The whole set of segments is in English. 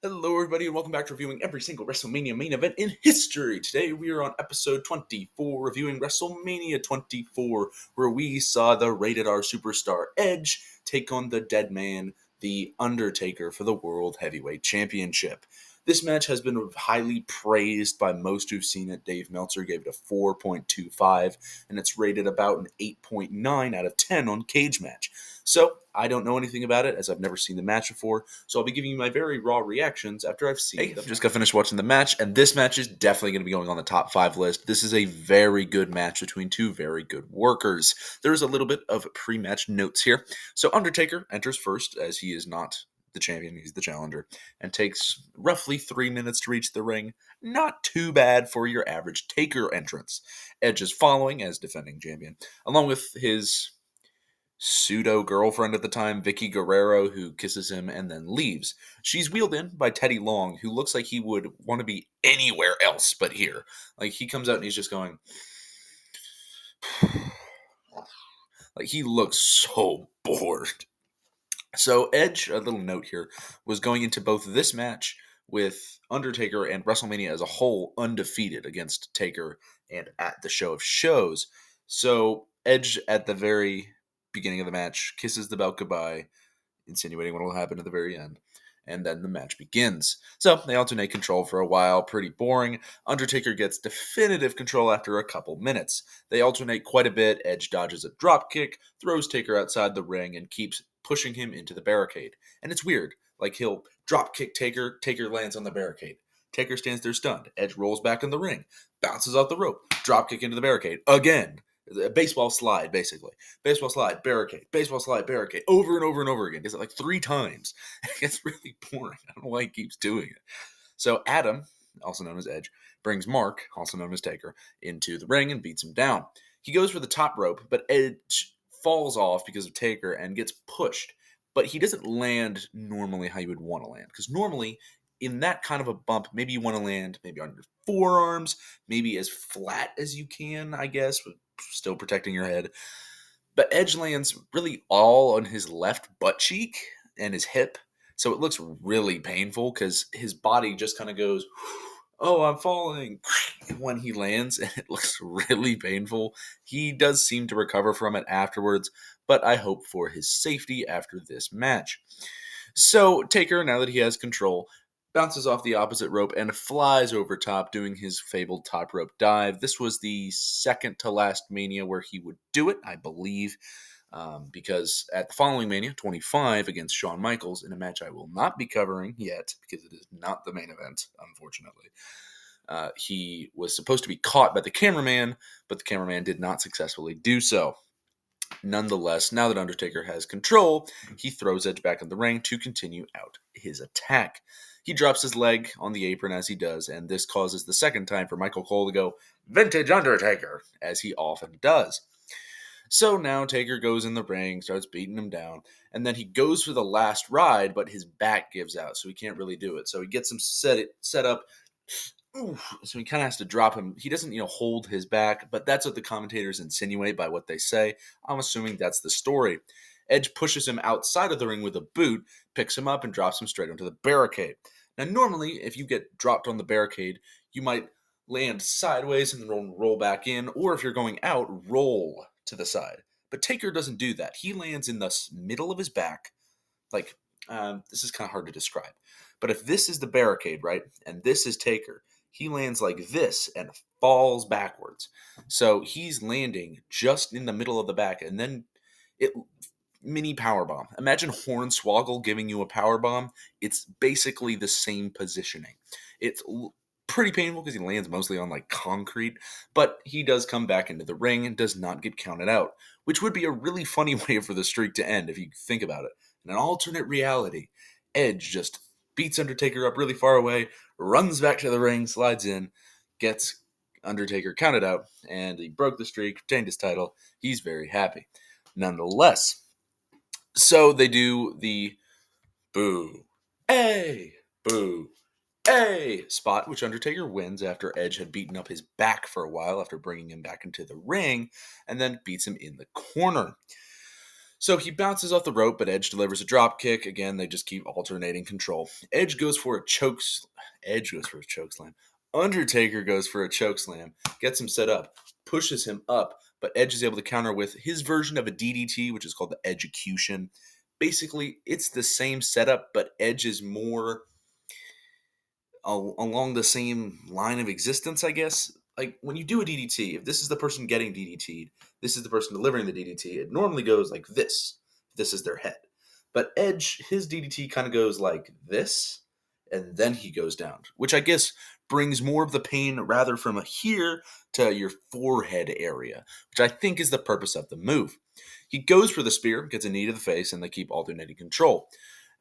Hello, everybody, and welcome back to reviewing every single WrestleMania main event in history. Today, we are on episode 24, reviewing WrestleMania 24, where we saw the rated R superstar Edge take on the dead man, the Undertaker, for the World Heavyweight Championship. This match has been highly praised by most who've seen it. Dave Meltzer gave it a 4.25, and it's rated about an 8.9 out of 10 on Cage Match. So, I don't know anything about it, as I've never seen the match before, so I'll be giving you my very raw reactions after I've seen them. Just got finished watching the match, and this match is definitely going to be going on the top 5 list. This is a very good match between two very good workers. There's a little bit of pre-match notes here. So Undertaker enters first, as he is not the champion, he's the challenger, and takes roughly 3 minutes to reach the ring. Not too bad for your average Taker entrance. Edge is following as defending champion, along with his pseudo-girlfriend at the time, Vicky Guerrero, who kisses him and then leaves. She's wheeled in by Teddy Long, who looks like he would want to be anywhere else but here. Like, he comes out and he's just going... like, he looks so bored. So Edge, a little note here, was going into both this match with Undertaker and WrestleMania as a whole undefeated against Taker and at the Show of Shows. So Edge, at the very beginning of the match, kisses the belt goodbye, insinuating what will happen at the very end. And then the match begins. So they alternate control for a while, pretty boring. Undertaker gets definitive control after a couple minutes. They alternate quite a bit. Edge dodges a drop kick, throws Taker outside the ring, and keeps pushing him into the barricade. And it's weird. Like, he'll drop kick Taker, Taker lands on the barricade. Taker stands there stunned. Edge rolls back in the ring, bounces off the rope, drop kick into the barricade again. A baseball slide, basically. Baseball slide, barricade, over and over and over again. Does it like 3 times. It's really boring. I don't know why he keeps doing it. So Adam, also known as Edge, brings Mark, also known as Taker, into the ring and beats him down. He goes for the top rope, but Edge falls off because of Taker and gets pushed. But he doesn't land normally how you would want to land. Because normally, in that kind of a bump, maybe you want to land maybe on your forearms, maybe as flat as you can, I guess, with still protecting your head. But Edge lands really all on his left butt cheek and his hip. So it looks really painful because his body just kind of goes, oh, I'm falling, when he lands, and it looks really painful. He does seem to recover from it afterwards, but I hope for his safety after this match. So Taker, now that he has control, bounces off the opposite rope and flies over top, doing his fabled top rope dive. This was the second to last Mania where he would do it, I believe, because at the following Mania, 25, against Shawn Michaels, in a match I will not be covering yet, because it is not the main event, unfortunately, he was supposed to be caught by the cameraman, but the cameraman did not successfully do so. Nonetheless, now that Undertaker has control, he throws Edge back in the ring to continue out his attack. He drops his leg on the apron as he does, and this causes the second time for Michael Cole to go, "Vintage Undertaker," as he often does. So now Taker goes in the ring, starts beating him down, and then he goes for the last ride, but his back gives out, so he can't really do it. So he gets him set up. So he kind of has to drop him. He doesn't, hold his back, but that's what the commentators insinuate by what they say. I'm assuming that's the story. Edge pushes him outside of the ring with a boot, picks him up, and drops him straight onto the barricade. Now, normally, if you get dropped on the barricade, you might land sideways and then roll back in, or if you're going out, roll to the side. But Taker doesn't do that. He lands in the middle of his back. This is kind of hard to describe. But if this is the barricade, right, and this is Taker, he lands like this and falls backwards. So he's landing just in the middle of the back, and then mini powerbomb. Imagine Hornswoggle giving you a powerbomb. It's basically the same positioning. It's pretty painful because he lands mostly on like concrete, but he does come back into the ring and does not get counted out, which would be a really funny way for the streak to end if you think about it. In an alternate reality, Edge just beats Undertaker up really far away, runs back to the ring, slides in, gets Undertaker counted out, and he broke the streak, retained his title. He's very happy. Nonetheless, so they do the boo, hey, boo, hey spot, which Undertaker wins after Edge had beaten up his back for a while after bringing him back into the ring, and then beats him in the corner. So he bounces off the rope, but Edge delivers a drop kick. Again, they just keep alternating control. Edge goes for a choke slam. Undertaker goes for a choke slam, gets him set up, pushes him up, but Edge is able to counter with his version of a DDT, which is called the Edgecution. Basically, it's the same setup, but Edge is more along the same line of existence, I guess. Like when you do a DDT, if this is the person getting DDT'd, this is the person delivering the DDT, it normally goes like this. This is their head. But Edge, his DDT kind of goes like this, and then he goes down, which I guess brings more of the pain rather from here to your forehead area, which I think is the purpose of the move. He goes for the spear, gets a knee to the face, and they keep alternating control.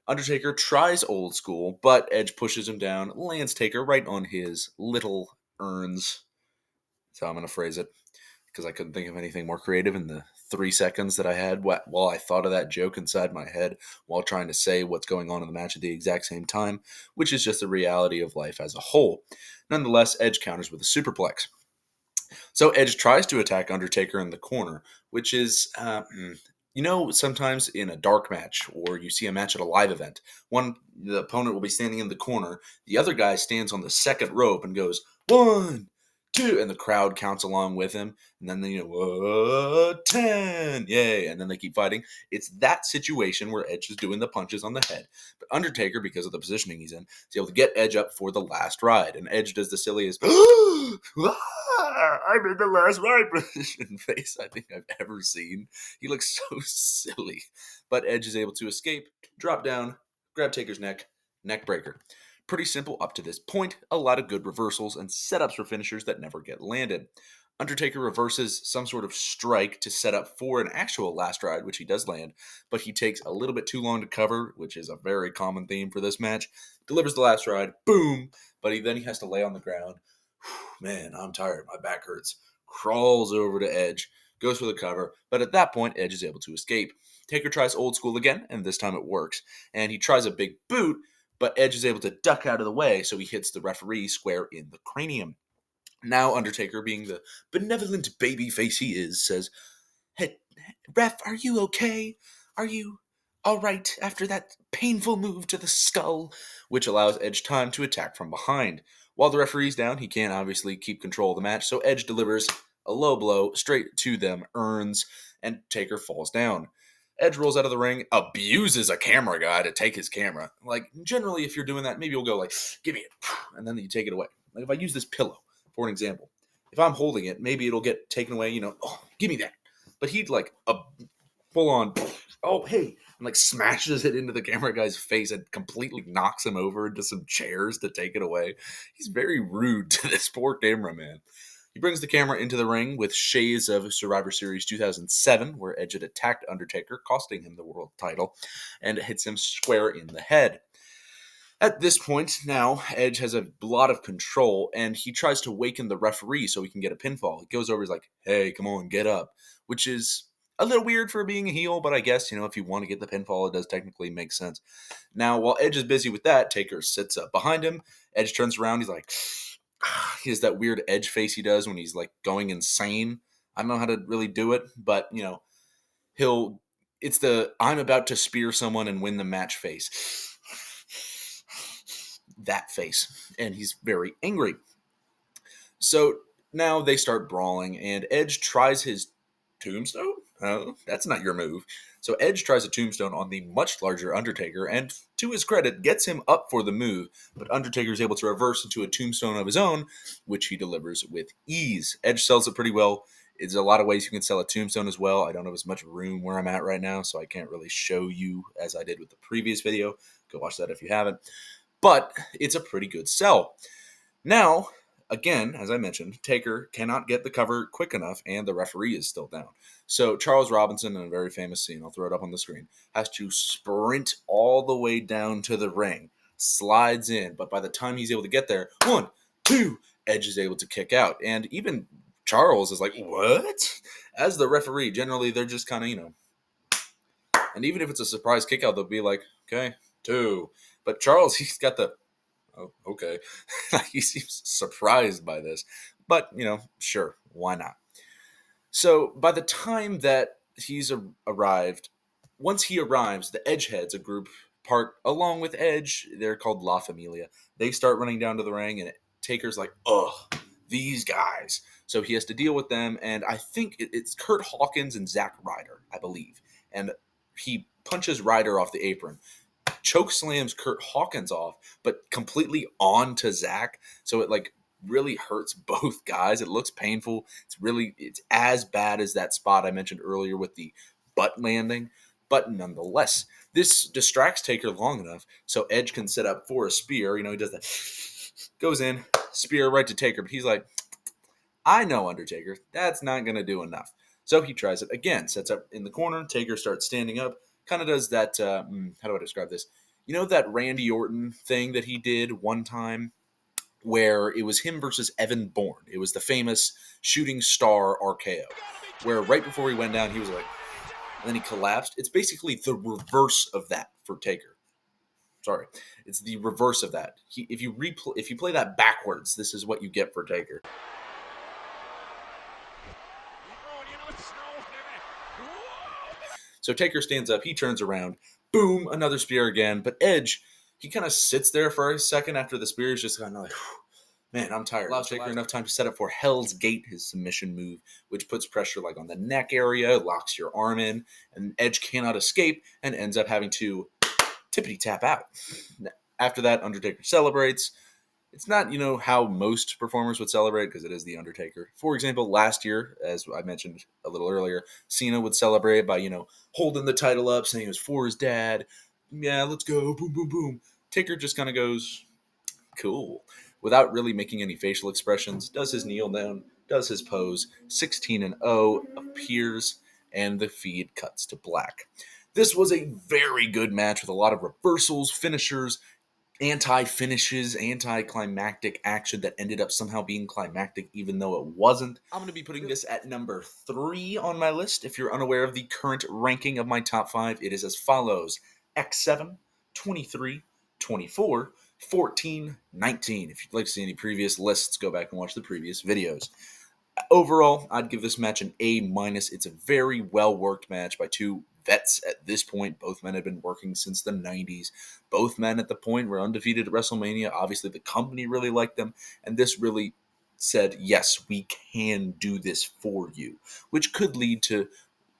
Undertaker tries old school, but Edge pushes him down, lands Taker right on his little urns. That's how I'm going to phrase it, because I couldn't think of anything more creative in the 3 seconds that I had while I thought of that joke inside my head while trying to say what's going on in the match at the exact same time, which is just the reality of life as a whole. Nonetheless, Edge counters with a superplex. So Edge tries to attack Undertaker in the corner, which is, sometimes in a dark match or you see a match at a live event, the opponent will be standing in the corner, the other guy stands on the second rope and goes 1, 2, and the crowd counts along with him, and then 10, yay, and then they keep fighting. It's that situation where Edge is doing the punches on the head, but Undertaker, because of the positioning he's in, is able to get Edge up for the last ride, and Edge does the silliest I'm in the last ride position face I think I've ever seen. He looks so silly. But Edge is able to escape, drop down, grab Taker's neck breaker. Pretty simple up to this point. A lot of good reversals and setups for finishers that never get landed. Undertaker reverses some sort of strike to set up for an actual last ride, which he does land, but he takes a little bit too long to cover, which is a very common theme for this match. Delivers the last ride, boom, but then he has to lay on the ground. Man, I'm tired. My back hurts. Crawls over to Edge, goes for the cover, but at that point, Edge is able to escape. Taker tries old school again, and this time it works. And he tries a big boot, but Edge is able to duck out of the way, so he hits the referee square in the cranium. Now, Undertaker, being the benevolent baby face he is, says, "Hey, ref, are you okay? Are you all right after that painful move to the skull?" Which allows Edge time to attack from behind. While the referee's down, he can't obviously keep control of the match, so Edge delivers a low blow straight to them, earns, and Taker falls down. Edge rolls out of the ring, abuses a camera guy to take his camera. Like, generally, if you're doing that, maybe you'll go like, "Give me it," and then you take it away. Like, if I use this pillow, for an example, if I'm holding it, maybe it'll get taken away, "Oh, give me that." But he'd like a full on, "Oh, hey," and like smashes it into the camera guy's face and completely knocks him over into some chairs to take it away. He's very rude to this poor cameraman. He brings the camera into the ring with shades of Survivor Series 2007, where Edge had attacked Undertaker, costing him the world title, and hits him square in the head. At this point, now, Edge has a lot of control, and he tries to waken the referee so he can get a pinfall. He goes over, he's like, "Hey, come on, get up," which is a little weird for being a heel, but I guess, if you want to get the pinfall, it does technically make sense. Now, while Edge is busy with that, Taker sits up behind him. Edge turns around, he's like, he has that weird Edge face he does when he's like going insane. I don't know how to really do it, but, it's the "I'm about to spear someone and win the match" face. That face, and he's very angry. So now they start brawling, and Edge tries his tombstone. Oh, that's not your move. So Edge tries a tombstone on the much larger Undertaker, and to his credit, gets him up for the move, but Undertaker is able to reverse into a tombstone of his own, which he delivers with ease. Edge sells it pretty well. There's a lot of ways you can sell a tombstone as well. I don't have as much room where I'm at right now, so I can't really show you as I did with the previous video. Go watch that if you haven't. But it's a pretty good sell. Now, again, as I mentioned, Taker cannot get the cover quick enough, and the referee is still down. So Charles Robinson, in a very famous scene, I'll throw it up on the screen, has to sprint all the way down to the ring, slides in, but by the time he's able to get there, 1, 2, Edge is able to kick out. And even Charles is like, "What?" As the referee, generally they're just kind of, and even if it's a surprise kick out, they'll be like, "Okay, 2. But Charles, he's got the, "Oh, okay." He seems surprised by this. But, sure, why not? So by the time that he's arrived, Once he arrives, the Edgeheads, a group part along with Edge, they're called La Familia. They start running down to the ring, and Taker's like, ugh, these guys. So he has to deal with them, and I think it's Kurt Hawkins and Zack Ryder, I believe. And he punches Ryder off the apron, choke slams Kurt Hawkins off, but completely onto Zack. So it like really hurts both guys. It looks painful. It's as bad as that spot I mentioned earlier with the butt landing. But nonetheless, this distracts Taker long enough so Edge can set up for a spear. He does that, goes in, spear right to Taker, but he's like, I know, Undertaker, that's not going to do enough. So he tries it again, sets up in the corner. Taker starts standing up, kind of does that, how do I describe this? That Randy Orton thing that he did one time where it was him versus Evan Bourne. It was the famous shooting star RKO, where right before he went down, he was like, and then he collapsed. It's basically the reverse of that for Taker. Sorry, it's the reverse of that. If you play that backwards, this is what you get for Taker. So Taker stands up, he turns around, boom, another spear again. But Edge, he kind of sits there for a second after the spear is just kind of like, man, I'm tired. Allows Taker enough time to set up for Hell's Gate, his submission move, which puts pressure like on the neck area, locks your arm in, and Edge cannot escape and ends up having to tippity tap out. After that, Undertaker celebrates. It's not, how most performers would celebrate because it is The Undertaker. For example, last year, as I mentioned a little earlier, Cena would celebrate by, holding the title up, saying it was for his dad. Yeah, let's go, boom, boom, boom. Taker just kind of goes, cool, without really making any facial expressions, does his kneel down, does his pose, 16-0, appears, and the feed cuts to black. This was a very good match with a lot of reversals, finishers, anti-finishes, anti-climactic action that ended up somehow being climactic even though it wasn't. I'm going to be putting this at number 3 on my list. If you're unaware of the current ranking of my top 5, it is as follows: X7, 23, 24, 14, 19. If you'd like to see any previous lists, go back and watch the previous videos. Overall, I'd give this match an A-. It's a very well-worked match by two vets at this point. Both men had been working since the 90s. Both men at the point were undefeated at WrestleMania. Obviously, the company really liked them, and this really said, yes, we can do this for you, which could lead to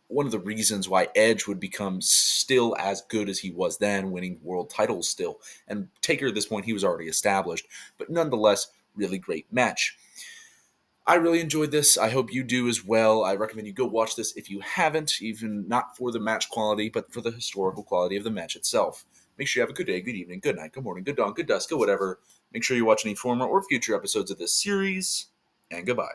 one of the reasons why Edge would become still as good as he was then, winning world titles still. And Taker, at this point, he was already established, but nonetheless, really great match. I really enjoyed this. I hope you do as well. I recommend you go watch this if you haven't, even not for the match quality, but for the historical quality of the match itself. Make sure you have a good day, good evening, good night, good morning, good dawn, good dusk, good whatever. Make sure you watch any former or future episodes of this series, and goodbye.